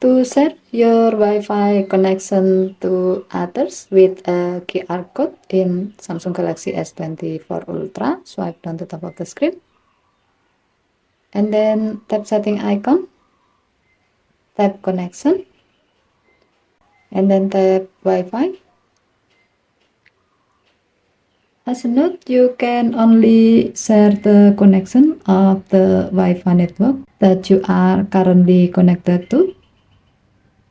To share your Wi-Fi connection to others with a QR code in Samsung Galaxy S24 Ultra, swipe down to the top of the screen and then tap setting icon, tap connection and then tap Wi-Fi. As a note, you can only share the connection of the Wi-Fi network that you are currently connected to.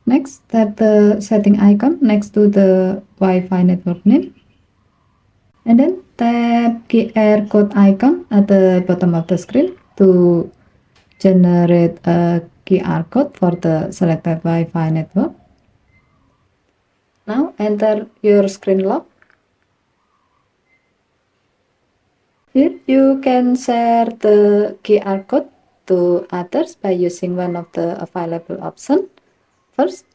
Next, tap the setting icon next to the Wi-Fi network name. And then tap QR code icon at the bottom of the screen to generate a QR code for the selected Wi-Fi network. Now enter your screen lock. Here you can share the QR code to others by using one of the available options. First,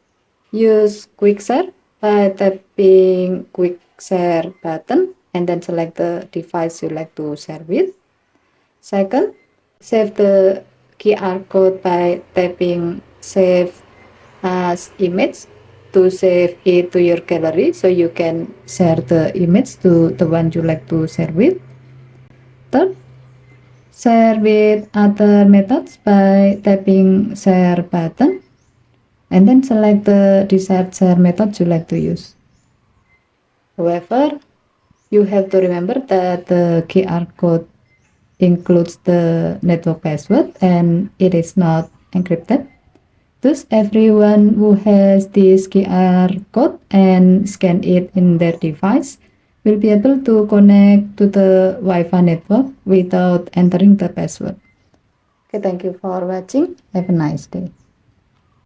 use Quick Share by tapping Quick Share button and then select the device you like to share with. Second, save the QR code by tapping Save as Image to save it to your gallery so you can share the image to the one you like to share with. Third, share with other methods by tapping Share button and then select the desired share method you like to use. However, you have to remember that the QR code includes the network password and it is not encrypted. Thus, everyone who has this QR code and scan it in their device will be able to connect to the Wi-Fi network without entering the password. Okay, thank you for watching. Have a nice day.